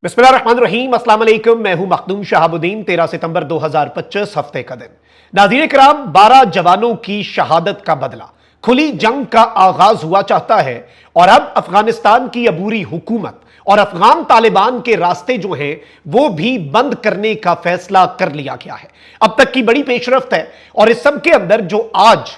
बिस्मिल्लाहिर्रहमानिर्रहीम, अस्सलाम वालेकुम। मैं हूं मखदूम शहाबुद्दीन। 13 सितंबर 2025 हफ्ते का दिन। नाज़रीन किराम, 12 जवानों की शहादत का बदला, खुली जंग का आगाज हुआ चाहता है और अब अफगानिस्तान की अबूरी हुकूमत और अफगान तालिबान के रास्ते जो हैं वो भी बंद करने का फैसला कर लिया गया है। अब तक की बड़ी पेशरफ्त है और इस सब के अंदर जो आज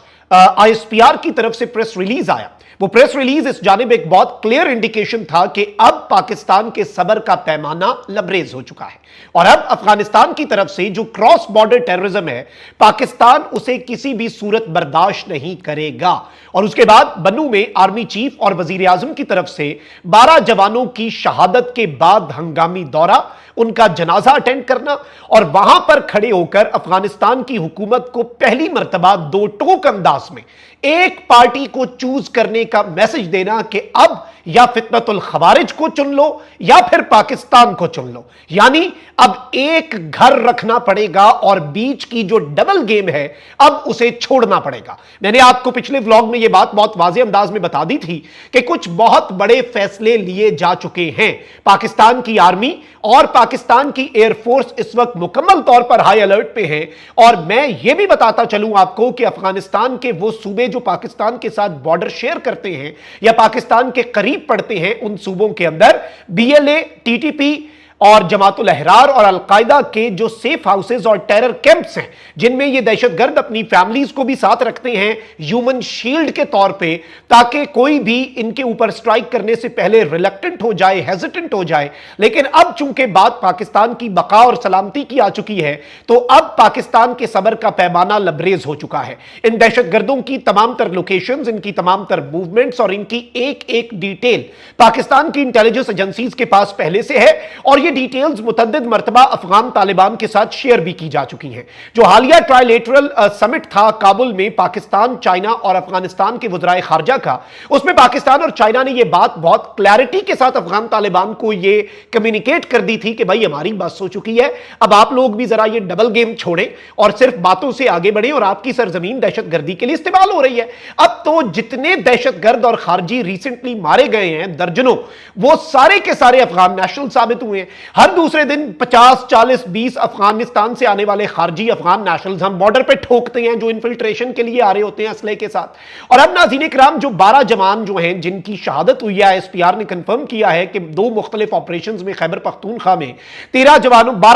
ISPR की तरफ से प्रेस रिलीज आया, वो प्रेस रिलीज इस जानिब एक बहुत क्लियर इंडिकेशन था कि अब पाकिस्तान के सबर का पैमाना लबरेज हो चुका है और अब अफगानिस्तान की तरफ से जो क्रॉस बॉर्डर टेररिज्म है, पाकिस्तान उसे किसी भी सूरत बर्दाश्त नहीं करेगा। और उसके बाद बन्नू में आर्मी चीफ और वजीर आजम की तरफ से 12 जवानों की शहादत के बाद हंगामी दौरा, उनका जनाजा अटेंड करना और वहां पर खड़े होकर अफगानिस्तान की हुकूमत को पहली मर्तबा दो टोक अंदाज में एक पार्टी को चूज करने का मैसेज देना कि अब या फितनतुल खवारिज को चुन लो या फिर पाकिस्तान को चुन लो। यानी अब एक घर रखना पड़ेगा और बीच की जो डबल गेम है अब उसे छोड़ना पड़ेगा। मैंने आपको पिछले व्लॉग में यह बात बहुत वाज़ेह अंदाज में बता दी थी कि कुछ बहुत बड़े फैसले लिए जा चुके हैं। पाकिस्तान की आर्मी और पाकिस्तान की एयरफोर्स इस वक्त मुकम्मल तौर पर हाई अलर्ट पे है और मैं यह भी बताता चलूं आपको कि अफगानिस्तान के वो सूबे जो पाकिस्तान के साथ बॉर्डर शेयर करते हैं या पाकिस्तान के करीब पड़ते हैं, उन सूबों के अंदर BLA, TTP और जमातुल अहरार और अलकायदा के जो सेफ हाउसेज और टेरर कैंप्स हैं, जिनमें ये दहशतगर्द अपनी फैमिलीज को भी साथ रखते हैं ह्यूमन शील्ड के तौर पे, ताकि कोई भी इनके ऊपर स्ट्राइक करने से पहले रिलक्टेंट हो जाए, हेजिटेंट हो जाए। लेकिन अब चूंकि बात पाकिस्तान की बका और सलामती की आ चुकी है, तो अब पाकिस्तान के सबर का पैमाना लबरेज हो चुका है। इन दहशतगर्दों की तमाम तर लोकेशंस, इनकी तमाम तर मूवमेंट्स और इनकी एक एक डिटेल पाकिस्तान की इंटेलिजेंस एजेंसीज के पास पहले से है और ये डिटेल्स मुतअद्दिद मर्तबा अफगान तालिबान के साथ शेयर भी की जा चुकी हैं। जो हालिया ट्राइलेटरल समिट था काबुल में पाकिस्तान, चाइना और अफगानिस्तान के वज़राए खारजा का, उसमें पाकिस्तान और चाइना ने यह बात बहुत क्लैरिटी के साथ अफगान तालिबान को यह कम्युनिकेट कर दी थी कि भाई हमारी बस हो चुकी है, अब आप लोग भी जरा ये डबल गेम छोड़ें और सिर्फ बातों से आगे बढ़ें और आपकी सरजमीन दहशतगर्दी के लिए इस्तेमाल हो रही है। अब तो जितने दहशतगर्द और खारजी रिसेंटली मारे गए हैं दर्जनों, वो सारे के सारे अफगान नेशनल साबित हुए हैं। हर दूसरे दिन 50, 40, 20 अफगानिस्तान से आने वाले खारजी अफगान नेशनल्स हम बॉर्डर पे ठोकते हैं, जो इन्फिल्ट्रेशन के लिए आ रहे होते हैं असले के साथ। और अब नाज़रीन किराम, जो 12 जवान जो हैं जिनकी शहादत हुई है, ISPR ने कंफर्म किया है कि दो मुख्तलिफ ऑपरेशंस में खैबर पख्तूनख्वा में 12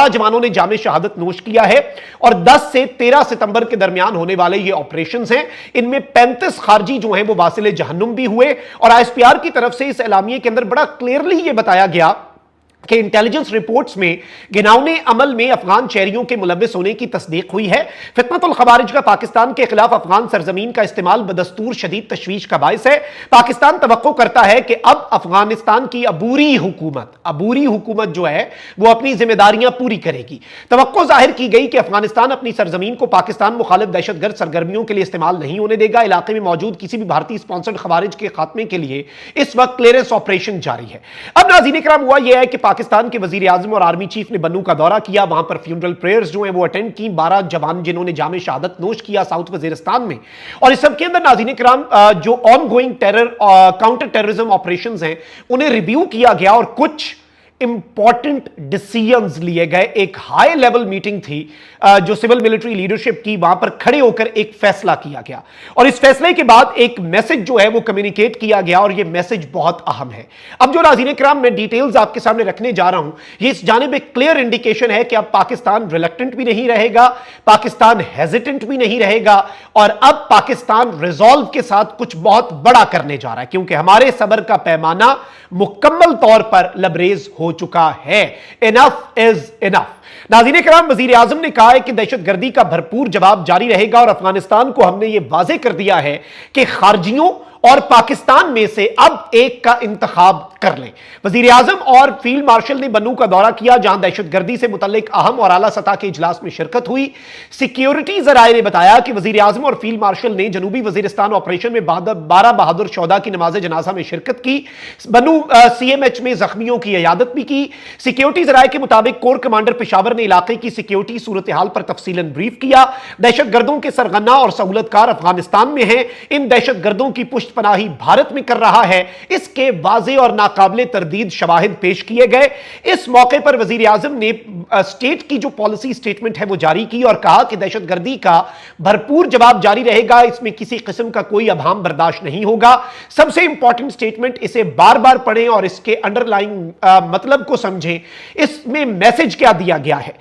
जवानों ने जामे शहादत नोश किया है और 10 से 13 सितंबर के दरमियान होने वाले ये ऑपरेशंस हैं। इनमें 35 खारजी जो हैं वो वासिले जहन्नुम भी हुए और ISPR की तरफ से इस एलामिये के अंदर बड़ा क्लियरली ये बताया गया कि इंटेलिजेंस रिपोर्ट्स में गिनाउने अमल में अफगान शहरियों के मुलव्विस होने की तस्दीक हुई है। फितनतुल खवारिज का पाकिस्तान के खिलाफ अफगान सरजमीन का इस्तेमाल बदस्तूर शदीद तशवीश का बायस है। पाकिस्तान तवक्को करता है कि अब अफगानिस्तान की अबूरी हुकूमत जो है वो अपनी जिम्मेदारियां पूरी करेगी। तवक्को जाहिर की गई कि अफगानिस्तान अपनी सरजमीन को पाकिस्तान मुखालिफ दहशतगर्द सरगर्मियों के लिए इस्तेमाल नहीं होने देगा। इलाके में मौजूद किसी भी भारतीय स्पॉन्सर्ड खवारिज के खात्मे के लिए इस वक्त क्लियरेंस ऑपरेशन जारी है। अब नाज़रीन किराम, हुआ यह है कि पाकिस्तान के वजीर आजम और आर्मी चीफ ने बन्नू का दौरा किया, वहां पर फ्यूनरल प्रेयर्स जो हैं वो अटेंड की। 12 जवान जिन्होंने जामे शहादत नोश किया साउथ वजीरिस्तान में, और इस सब के अंदर नाज़रीन किराम जो on going counter terrorism operations हैं उन्हें रिव्यू किया गया और कुछ इंपॉर्टेंट डिसीजंस लिए गए। एक हाई लेवल मीटिंग थी जो सिविल मिलिट्री लीडरशिप की, वहां पर खड़े होकर एक फैसला किया गया और इस फैसले के बाद एक मैसेज जो है वो कम्युनिकेट किया गया और ये मैसेज बहुत अहम है। अब जो नाज़रीन किराम मैं डिटेल्स आपके सामने रखने जा रहा हूं, ये इस जानिब एक क्लियर इंडिकेशन है कि अब पाकिस्तान रिलक्टेंट भी नहीं रहेगा, पाकिस्तान हेजिटेंट भी नहीं रहेगा और अब पाकिस्तान रिजॉल्व के साथ कुछ बहुत बड़ा करने जा रहा है, क्योंकि हमारे सबर का पैमाना मुकम्मल तौर पर लबरेज हो चुका है। Enough is enough. नाज़रीन किराम, वज़ीर आज़म ने कहा है कि दहशतगर्दी का भरपूर जवाब जारी रहेगा और अफगानिस्तान को हमने यह वाज़ेह कर दिया है कि खारजियों और पाकिस्तान में से अब एक का इंतखाब कर लें। वजीर आजम और फील्ड मार्शल ने बन्नू का दौरा किया, जहां दहशतगर्दी से मुतल्लिक अहम और आला सतह के इजलास में शिरकत हुई। सिक्योरिटी जराये ने बताया कि वजीर आजम और फील्ड मार्शल ने जनूबी वजीरिस्तान ऑपरेशन में 12 बहादुर शोहदा की नमाज जनाजा में शिरकत की। बन्नू CMH में जख्मियों की इयादत भी की। सिक्योरिटी जराये के मुताबिक कोर कमांडर पेशावर ने इलाके की सिक्योरिटी सूरत हाल पर तफसीलन ब्रीफ किया। दहशतगर्दों के सरगना और सहूलतकार अफगानिस्तान में हैं। इन दहशतगर्दों की पुश्त मुश्तपनाही भारत में कर रहा है, इसके वाज़ेह और नाकाबिले तरदीद शवाहिद पेश किए गए। इस मौके पर वजीर आजम ने स्टेट की जो पॉलिसी स्टेटमेंट है वो जारी की और कहा कि दहशतगर्दी का भरपूर जवाब जारी रहेगा, इसमें किसी किस्म का कोई अभाम बर्दाश्त नहीं होगा। सबसे इंपॉर्टेंट स्टेटमेंट, इसे बार बार पढ़ें और इसके अंडरलाइंग मतलब को समझें। इसमें मैसेज क्या दिया गया है?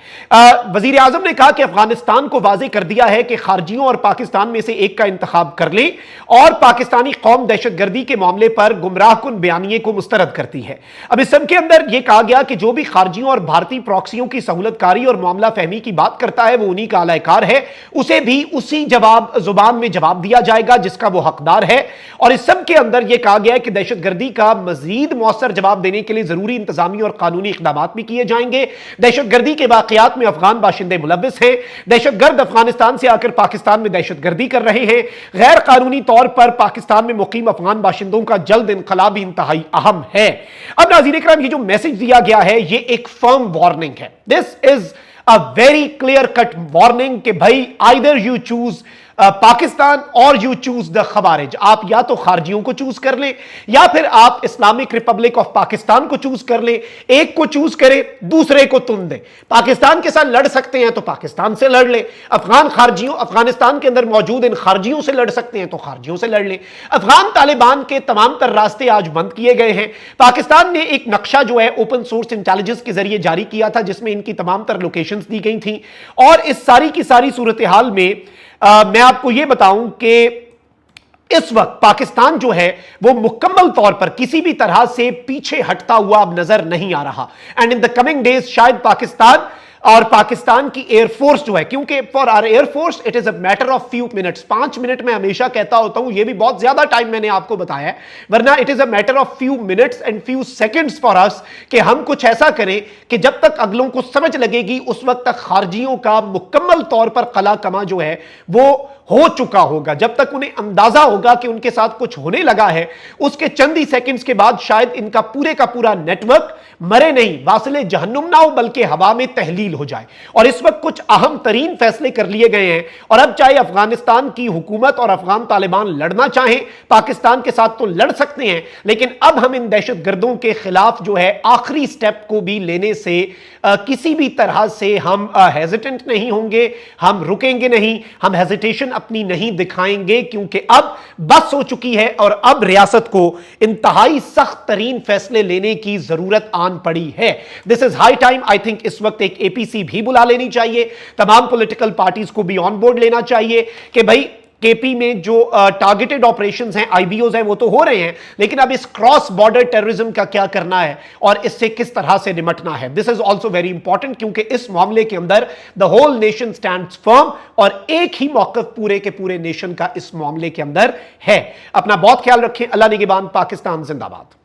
वजीर आजम ने कहा कि अफगानिस्तान को वाज़ेह कर दिया है कि खारजियों और पाकिस्तान में से एक का इंतखाब कर ले और पाकिस्तानी कौम दहशतगर्दी के मामले पर गुमराहकुन बयानिए को मुस्तरद करती है। अब इस सब के अंदर यह कहा गया कि जो भी खारजियों और भारतीय प्रॉक्सियों की सहूलतकारी और मामला फहमी की बात करता है वो उन्हीं का अलायकार है, उसे भी उसी जुबान में जवाब दिया जाएगा जिसका वो हकदार है। और इस सब के अंदर यह कहा गया है कि दहशतगर्दी का मजीद मौसर जवाब देने के लिए जरूरी इंतजामी और कानूनी इकदाम भी किए जाएंगे। दहशतगर्दी के वाकयात में अफगान बाशिंदे मुलव्विस हैं। दहशतगर्द अफगानिस्तान से आकर पाकिस्तान में दहशतगर्दी कर रहे हैं। गैर कानूनी तौर पर पाकिस्तान में मुकीम अफगान बाशिंदों का जल्द इंकलाब इंतहाई अहम है। अब नाज़रीन इकराम, ये जो मैसेज दिया गया है ये एक फर्म वार्निंग है। This is a very clear cut warning कि भाई आइदर यू चूज पाकिस्तान और यू चूज द खवारिज। आप या तो खारजियों को चूज कर लें या फिर आप इस्लामिक रिपब्लिक ऑफ पाकिस्तान को चूज कर लें। एक को चूज करें, दूसरे को तुन दें। पाकिस्तान के साथ लड़ सकते हैं तो पाकिस्तान से लड़ लें। अफगानिस्तान के अंदर मौजूद इन खारजियों से लड़ सकते हैं तो खारजियों से लड़ लें। अफगान तालिबान के तमाम तर रास्ते आज बंद किए गए हैं। पाकिस्तान ने एक नक्शा जो है ओपन सोर्स इंटेलिजेंस के जरिए जारी किया था जिसमें इनकी तमाम तर लोकेशंस दी गई थी। और इस सारी की सारी सूरत हाल में मैं आपको यह बताऊं कि इस वक्त पाकिस्तान जो है वो मुकम्मल तौर पर किसी भी तरह से पीछे हटता हुआ अब नजर नहीं आ रहा। And in the coming days शायद पाकिस्तान और पाकिस्तान की एयरफोर्स जो है, क्योंकि for our air force it is a matter of few minutes, 5 minute में हमेशा कहता होता हूं, यह भी बहुत ज्यादा टाइम मैंने आपको बताया है, वरना it is a matter of few minutes and few seconds for us कि हम कुछ ऐसा करें कि जब तक अगलों को समझ लगेगी उस वक्त तक खारजियों का मुकम्मल तौर पर कला कमा जो है वो हो चुका होगा। जब तक उन्हें अंदाजा होगा कि उनके साथ कुछ होने लगा है, उसके चंद ही सेकंड्स के बाद शायद इनका पूरे का पूरा नेटवर्क मरे नहीं, वासिले जहन्नुम ना हो बल्कि हवा में तहलील हो जाए। और इस वक्त कुछ अहम तरीन फैसले कर लिए गए हैं। और अब चाहे अफगानिस्तान की हुकूमत और अफगान तालिबान लड़ना चाहें, पाकिस्तान के साथ तो लड़ सकते हैं, लेकिन अब हम इन दहशतगर्दों के खिलाफ जो है आखिरी स्टेप को भी लेने से किसी भी तरह से हम हेजिटेंट नहीं होंगे, हम रुकेंगे नहीं, हम हेजिटेशन अपनी नहीं दिखाएंगे, क्योंकि अब बस हो चुकी है और अब रियासत को इंतहाई सख्त तरीन फैसले लेने की जरूरत आन पड़ी है। This is high time. I think इस वक्त एक एपीसी भी बुला लेनी चाहिए, तमाम पॉलिटिकल पार्टीज को भी ऑन बोर्ड लेना चाहिए कि भाई केपी में जो टारगेटेड ऑपरेशंस हैं, आईबीओज हैं, वो तो हो रहे हैं, लेकिन अब इस क्रॉस बॉर्डर टेररिज्म का क्या करना है और इससे किस तरह से निपटना है। This is also very important, क्योंकि इस मामले के अंदर the whole nation stands firm और एक ही मौकफ पूरे के पूरे नेशन का इस मामले के अंदर है। अपना बहुत ख्याल रखें। अल्लाह निगहबान। पाकिस्तान जिंदाबाद।